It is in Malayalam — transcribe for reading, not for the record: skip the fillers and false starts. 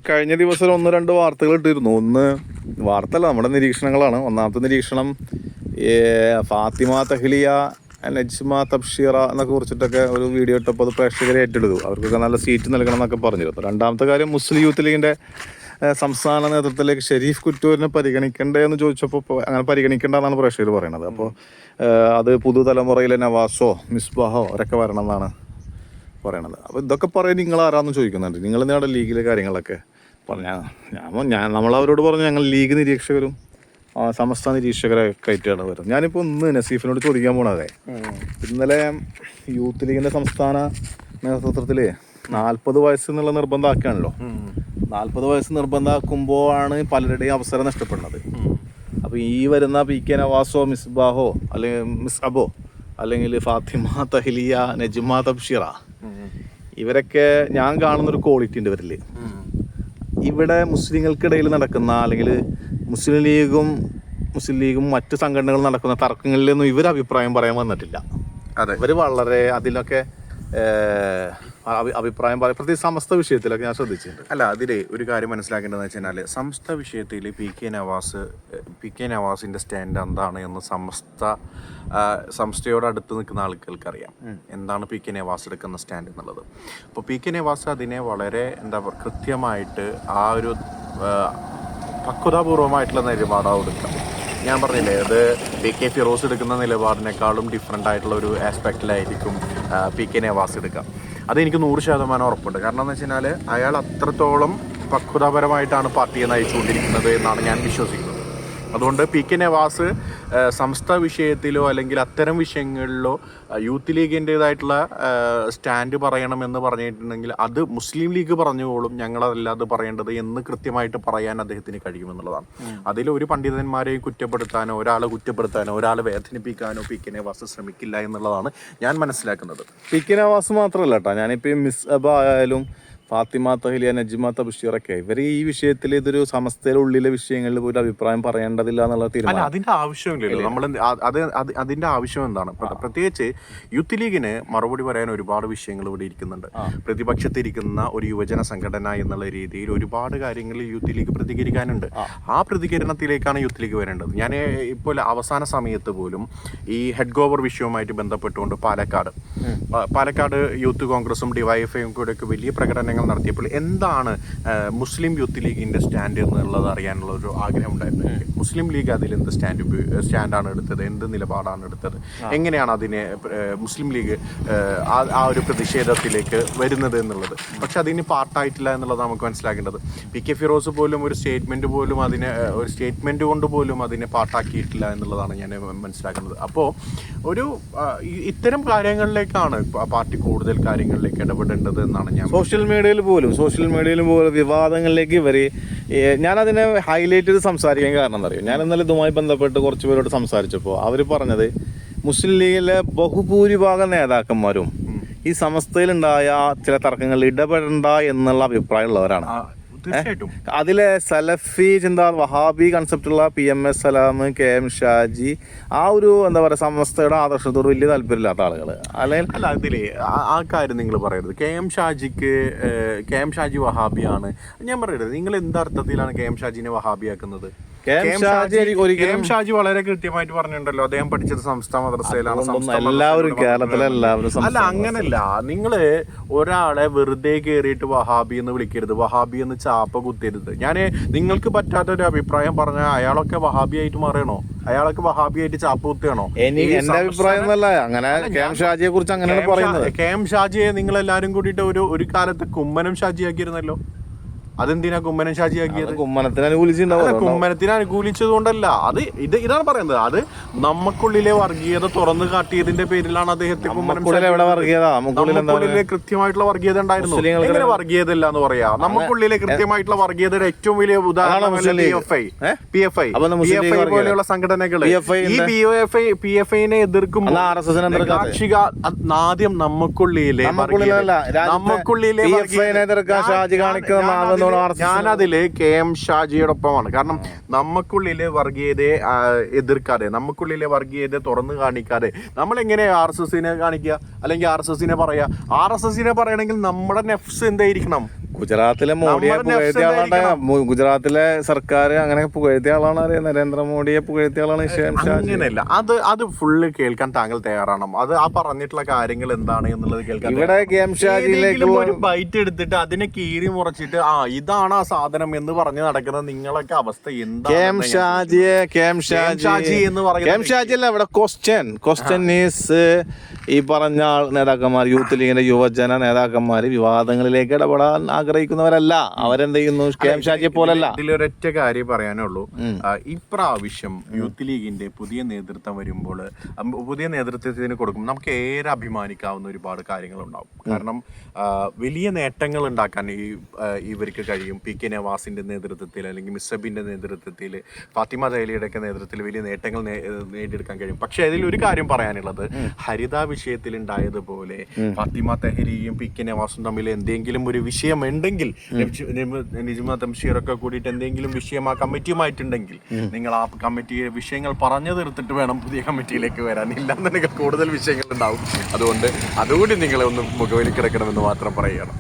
കഴിഞ്ഞ ദിവസം 1-2 വാർത്തകൾ ഇട്ടിരുന്നു. ഒന്ന് വാർത്തയല്ല, നമ്മുടെ നിരീക്ഷണങ്ങളാണ്. ഒന്നാമത്തെ നിരീക്ഷണം ഫാത്തിമ തഹ്ലിയ നജ്മ തബ്ഷീറ എന്നൊക്കെ കുറിച്ചിട്ടൊക്കെ ഒരു വീഡിയോ ഇട്ടപ്പോൾ അത് പ്രേക്ഷകരെ ഏറ്റെടുത്തു. അവർക്കൊക്കെ നല്ല സീറ്റ് നൽകണം എന്നൊക്കെ പറഞ്ഞിരുന്നു. രണ്ടാമത്തെ കാര്യം, മുസ്ലിം യൂത്ത് ലീഗിൻ്റെ സംസ്ഥാന നേതൃത്വത്തിലേക്ക് ഷെരീഫ് കുറ്റൂരിനെ പരിഗണിക്കണ്ടേ എന്ന് ചോദിച്ചപ്പോൾ അങ്ങനെ പരിഗണിക്കേണ്ടെന്നാണ് പ്രേക്ഷകർ പറയുന്നത്. അപ്പോൾ അത് പുതുതലമുറയിലെ നവാസോ മിസ്ബാഹോ അവരൊക്കെ വരണം എന്നാണ് പറയണത്. അപ്പോൾ ഇതൊക്കെ പറയാൻ നിങ്ങൾ ആരാന്ന് ചോദിക്കുന്നുണ്ട്. നിങ്ങൾ നിങ്ങളുടെ ലീഗിലെ കാര്യങ്ങളൊക്കെ പറഞ്ഞാൽ നമ്മളവരോട് പറഞ്ഞു ഞങ്ങൾ ലീഗ് നിരീക്ഷകരും സമസ്ത നിരീക്ഷകരൊക്കെ ആയിട്ടാണ് വരുന്നത്. ഞാനിപ്പോൾ ഒന്ന് നസീഫിനോട് ചോദിക്കാൻ പോണതേ, ഇന്നലെ യൂത്ത് ലീഗിൻ്റെ സംസ്ഥാന നേതൃത്വത്തിൽ 40 വയസ്സ് എന്നുള്ള നിർബന്ധമാക്കുകയാണല്ലോ. 40 വയസ്സ് നിർബന്ധമാക്കുമ്പോഴാണ് പലരുടെയും അവസരം നഷ്ടപ്പെടുന്നത്. അപ്പോൾ ഈ വരുന്ന PK നവാസോ മിസ്ബാഹോ അല്ലെങ്കിൽ മിസ്അബോ അല്ലെങ്കിൽ ഫാത്തിമ തഹ്ലിയ നജ്മ തബ്ഷീറ ഇവരൊക്കെ ഞാൻ കാണുന്നൊരു ക്വാളിറ്റി ഉണ്ട് ഇവരിൽ. ഇവിടെ മുസ്ലിങ്ങൾക്കിടയിൽ നടക്കുന്ന അല്ലെങ്കിൽ മുസ്ലിം ലീഗും മറ്റ് സംഘടനകളും നടക്കുന്ന തർക്കങ്ങളിലൊന്നും ഇവർ അഭിപ്രായം പറയാൻ വന്നിട്ടില്ല. ഇവർ വളരെ അതിലൊക്കെ അഭിപ്രായം പറയാം. പ്രത്യേകിച്ച് സമസ്ത വിഷയത്തിലൊക്കെ ഞാൻ ശ്രദ്ധിച്ചിട്ടുണ്ട്. അല്ല, അതിൽ ഒരു കാര്യം മനസ്സിലാക്കേണ്ടതെന്ന് വെച്ച് കഴിഞ്ഞാൽ സമസ്ത വിഷയത്തിൽ PK നവാസിൻ്റെ സ്റ്റാൻഡ് എന്താണ് എന്ന് സംസ്ഥയോട് അടുത്ത് നിൽക്കുന്ന ആളുകൾക്കറിയാം എന്താണ് PK നവാസ് എടുക്കുന്ന സ്റ്റാൻഡ് എന്നുള്ളത്. അപ്പോൾ PK നവാസ് അതിനെ വളരെ കൃത്യമായിട്ട് ആ ഒരു പക്വതാപൂർവമായിട്ടുള്ള നിലപാടാണ് എടുക്കുക. ഞാൻ പറഞ്ഞില്ലേ, അത് PK ഫിറോസ് എടുക്കുന്ന നിലപാടിനേക്കാളും ഡിഫറെൻ്റ് ആയിട്ടുള്ള ഒരു ആസ്പെക്റ്റിലായിരിക്കും PK നവാസ് എടുക്കുക. അതെനിക്ക് 100% ഉറപ്പുണ്ട്. കാരണം എന്ന് വെച്ച് കഴിഞ്ഞാൽ അയാൾ അത്രത്തോളം പക്വതാപരമായിട്ടാണ് പാർട്ടിയെ നയിച്ചുകൊണ്ടിരിക്കുന്നത് എന്നാണ് ഞാൻ വിശ്വസിക്കുന്നത്. അതുകൊണ്ട് PK നവാസ് സംസ്ഥ വിഷയത്തിലോ അല്ലെങ്കിൽ അത്തരം വിഷയങ്ങളിലോ യൂത്ത് ലീഗിൻ്റേതായിട്ടുള്ള സ്റ്റാൻഡ് പറയണമെന്ന് പറഞ്ഞിട്ടുണ്ടെങ്കിൽ അത് മുസ്ലിം ലീഗ് പറഞ്ഞുകൊള്ളും, ഞങ്ങളതല്ല അത് പറയേണ്ടത് എന്ന് കൃത്യമായിട്ട് പറയാൻ അദ്ദേഹത്തിന് കഴിയുമെന്നുള്ളതാണ്. അതിലൊരു പണ്ഡിതന്മാരെയും കുറ്റപ്പെടുത്താനോ ഒരാളെ വേദനിപ്പിക്കാനോ PK നവാസ് ശ്രമിക്കില്ല എന്നുള്ളതാണ് ഞാൻ മനസ്സിലാക്കുന്നത്. PK നവാസ് മാത്രമല്ല കേട്ടോ, ഞാനിപ്പോൾ മിസ്അബ ആയാലും ഫാത്തിമ തഹ്ലിയ നജ്മ തബ്ഷീറൊക്കെ ഇവർ ഈ വിഷയത്തിൽ ഇതൊരു സമസ്തയുടെ ഉള്ളിലെ വിഷയങ്ങളിൽ പോലും അഭിപ്രായം പറയേണ്ടതില്ല എന്നുള്ള തീരുമാനം. അതിന്റെ ആവശ്യമില്ലല്ലോ. നമ്മൾ അതിന്റെ ആവശ്യം എന്താണ്? പ്രത്യേകിച്ച് യൂത്ത് ലീഗിന് മറുപടി പറയാൻ ഒരുപാട് വിഷയങ്ങൾ ഇവിടെ ഇരിക്കുന്നുണ്ട്. പ്രതിപക്ഷത്തിരിക്കുന്ന ഒരു യുവജന സംഘടന എന്നുള്ള രീതിയിൽ ഒരുപാട് കാര്യങ്ങളിൽ യൂത്ത് ലീഗ് പ്രതികരിക്കാനുണ്ട്. ആ പ്രതികരണത്തിലേക്കാണ് യൂത്ത് ലീഗ് വരേണ്ടത്. ഞാൻ ഇപ്പോൾ അവസാന സമയത്ത് പോലും ഈ ഹെഡ് ഗോവർ വിഷയവുമായിട്ട് ബന്ധപ്പെട്ടുകൊണ്ട് പാലക്കാട് യൂത്ത് കോൺഗ്രസും DYFIയും കൂടെയൊക്കെ വലിയ പ്രകടനങ്ങൾ നടത്തിയപ്പോൾ എന്താണ് മുസ്ലിം യൂത്ത് ലീഗിന്റെ സ്റ്റാൻഡ് എന്നുള്ളത് അറിയാനുള്ള ഒരു ആഗ്രഹം ഉണ്ടായിരുന്നു. മുസ്ലിം ലീഗ് അതിൽ എന്ത് സ്റ്റാൻഡാണ് എടുത്തത്, എന്ത് നിലപാടാണ് എടുത്തത്, എങ്ങനെയാണ് അതിനെ മുസ്ലിം ലീഗ് ആ ഒരു പ്രതിഷേധത്തിലേക്ക് വരുന്നത് എന്നുള്ളത്. പക്ഷെ അതിന് പാർട്ടായിട്ടില്ല എന്നുള്ളത് നമുക്ക് മനസ്സിലാക്കേണ്ടത്. PK ഫിറോസ് പോലും ഒരു സ്റ്റേറ്റ്മെന്റ് കൊണ്ട് പോലും അതിനെ പാർട്ടാക്കിയിട്ടില്ല എന്നുള്ളതാണ് ഞാൻ മനസ്സിലാക്കുന്നത്. അപ്പോൾ ഇത്തരം കാര്യങ്ങളിലേക്കാണ് പാർട്ടി കൂടുതൽ കാര്യങ്ങളിലേക്ക് ഇടപെടേണ്ടത് എന്നാണ് ഞാൻ. സോഷ്യൽ മീഡിയയിലും പോലും വിവാദങ്ങളിലേക്ക് ഞാനതിനെ ഹൈലൈറ്റ് ചെയ്ത് സംസാരിക്കാൻ കാരണം എന്താ പറയുക, ഞാൻ ഇന്നലെ ഇതുമായി ബന്ധപ്പെട്ട് കുറച്ച് പേരോട് സംസാരിച്ചപ്പോൾ അവർ പറഞ്ഞത് മുസ്ലിം ലീഗിലെ ബഹുഭൂരിഭാഗം നേതാക്കന്മാരും ഈ സമസ്തയിലുണ്ടായ ചില തർക്കങ്ങളിൽ ഇടപെടണ്ട എന്നുള്ള അഭിപ്രായമുള്ളവരാണ്. അതിലെ സലഫി ചിന്ത വഹാബി കൺസെപ്റ്റുള്ള PMS സലാം, KM ഷാജി ആ ഒരു എന്താ പറയുക സമസ്തയുടെ ആദർശത്തോട് വലിയ താല്പര്യമില്ലാത്ത ആളുകൾ അല്ല. ഇതിലേ ആ കാര്യം നിങ്ങൾ പറയരുത്. KM ഷാജി വഹാബിയാണ്. ഞാൻ പറയരുത്, നിങ്ങൾ എന്തർത്ഥത്തിലാണ് KM ഷാജിനെ വഹാബിയാക്കുന്നത്? KM ഷാജി വളരെ കൃത്യമായിട്ട് പറഞ്ഞിട്ടുണ്ടല്ലോ, അദ്ദേഹം പഠിച്ചത് സംസ്ഥാന മദ്രസയിലാണ്. അല്ല, അങ്ങനല്ല. നിങ്ങള് ഒരാളെ വെറുതെ കയറിയിട്ട് വഹാബി എന്ന് വിളിക്കരുത്, വഹാബി എന്ന് ചാപ്പ കുത്തരുത്. നിങ്ങൾക്ക് പറ്റാത്തൊരു അഭിപ്രായം പറഞ്ഞാൽ അയാളൊക്കെ വഹാബിയായിട്ട് മാറണോ? അയാളൊക്കെ വഹാബിയായിട്ട് ചാപ്പ കുത്തുകയാണോ? എന്റെ അഭിപ്രായം അങ്ങനെ KM ഷാജിയെ കുറിച്ച് അങ്ങനെയാണ് പറയുന്നത്. KM ഷാജിയെ നിങ്ങൾ എല്ലാരും കൂടിയിട്ട് ഒരു കാലത്ത് കുമ്മനം ഷാജിയാക്കിയിരുന്നല്ലോ. അതെന്തിനാ കുമ്മനം ഷാജിയാക്കിയത്? കുമ്മനത്തിനെ അനുകൂലിച്ചത് കൊണ്ടല്ല. ഇതാണ് പറയുന്നത്. അത് നമുക്കുള്ളിലെ വർഗീയത തുറന്നു കാട്ടിയതിന്റെ പേരിലാണ് അദ്ദേഹത്തെ നമുക്കുള്ളിലെ കൃത്യമായിട്ടുള്ള വർഗീയത ഉണ്ടായിരുന്നു. എങ്ങനെ വർഗീയത ഇല്ല എന്ന് പറയാ? നമുക്കുള്ളിലെ കൃത്യമായിട്ടുള്ള വർഗീയതയുടെ ഏറ്റവും വലിയ ഉദാഹരണം PFI പോലെയുള്ള സംഘടനകള്. ഈ PFIനെ എതിർക്കുമ്പോൾ ആദ്യം നമുക്കുള്ളിലെ ഞാനതില് KM ഷാജിയോടൊപ്പമാണ്. കാരണം നമുക്കുള്ളിലെ വർഗീയതയെ എതിർക്കാതെ, നമുക്കുള്ളിലെ വർഗീയത തുറന്നു കാണിക്കാതെ നമ്മളെങ്ങനെ RSSനെ കാണിക്കുക, അല്ലെങ്കിൽ RSSനെ പറയാ? RSSനെ പറയണമെങ്കിൽ നമ്മുടെ നെഫ്സ് എന്തായിരിക്കണം? ഗുജറാത്തിലെ മോഡിയെ നമ്മുടെ പുകഴ്ത്തിയ ആളാണ്, ഗുജറാത്തിലെ സർക്കാർ അങ്ങനെ പുകഴ്ത്തിയ ആളാണ് അറിയാം, നരേന്ദ്രമോദിയെ പുകഴ്ത്തിയ ആളാണ് ഹിഷാം ഷാജി. അങ്ങനെയല്ല, അത് ഫുള്ള് കേൾക്കാൻ താങ്കൾ തയ്യാറാണ്. അത് ആ പറഞ്ഞിട്ടുള്ള കാര്യങ്ങൾ എന്താണ് എന്നുള്ളത് കേൾക്കാൻ ഇവിടെ കെ.എം. ഷാജിയിലേക്കുള്ള ഒരു ബൈറ്റ് എടുത്തിട്ട് അതിനെ കീറി മുറച്ചിട്ട് ഇതാണ് ആ സാധനം എന്ന് പറഞ്ഞ് നടക്കുന്ന നിങ്ങളൊക്കെ അവസ്ഥ കെ.എം. ഷാജി എന്ന് പറയുന്നത് അല്ല, ഇവിടെ ക്വസ്റ്റ്യൻ ഈസ് ഈ പറഞ്ഞ നേതാക്കന്മാർ, യൂത്ത് ലീഗിന്റെ യുവജന നേതാക്കന്മാർ വിവാദങ്ങളിലേക്ക് ഇടപെടാൻ ആഗ്രഹിക്കുന്നവരല്ല. അവരെന്ത് ചെയ്യുന്നു? കെ.എം. ഷാജിയെ പോലല്ല. ഇതിലൊരൊറ്റ കാര്യം പറയാനുള്ളൂ. ഇപ്രാവശ്യം യൂത്ത് ലീഗിന്റെ പുതിയ നേതൃത്വം വരുമ്പോൾ, പുതിയ നേതൃത്വത്തിന് കൊടുക്കും നമുക്ക് ഏറെ അഭിമാനിക്കാവുന്ന ഒരുപാട് കാര്യങ്ങളുണ്ടാവും. കാരണം വലിയ നേട്ടങ്ങൾ ഉണ്ടാക്കാൻ ഇവർക്ക് കഴിയും. പി കെ നവാസിന്റെ നേതൃത്വത്തിൽ അല്ലെങ്കിൽ മിസബിന്റെ നേതൃത്വത്തിൽ, ഫാത്തിമ തഹ്ലിയുടെ ഒക്കെ നേതൃത്വത്തിൽ വലിയ നേട്ടങ്ങൾ നേടിയെടുക്കാൻ കഴിയും. പക്ഷെ അതിൽ ഒരു കാര്യം പറയാനുള്ളത്, ഹരിത വിഷയത്തിൽ ഉണ്ടായതുപോലെ ഫാത്തിമ തഹ്ലിയും പി കെ നവാസും തമ്മിൽ എന്തെങ്കിലും ഒരു വിഷയം ഉണ്ടെങ്കിൽ, നിജ്മ തംഷീറൊക്കെ കൂടിയിട്ട് എന്തെങ്കിലും വിഷയം ആ കമ്മിറ്റിയുമായിട്ടുണ്ടെങ്കിൽ, നിങ്ങൾ ആ കമ്മിറ്റി വിഷയങ്ങൾ പറഞ്ഞു തീർത്തിട്ട് വേണം പുതിയ കമ്മിറ്റിയിലേക്ക് വരാൻ. ഇല്ലാന്നുണ്ടെങ്കിൽ കൂടുതൽ വിഷയങ്ങൾ ഉണ്ടാവും. അതുകൊണ്ട് അതുകൂടി നിങ്ങളെ ഒന്ന് മുഖവിൽ കിടക്കണമെന്ന് മാത്രം പറയുകയാണ്.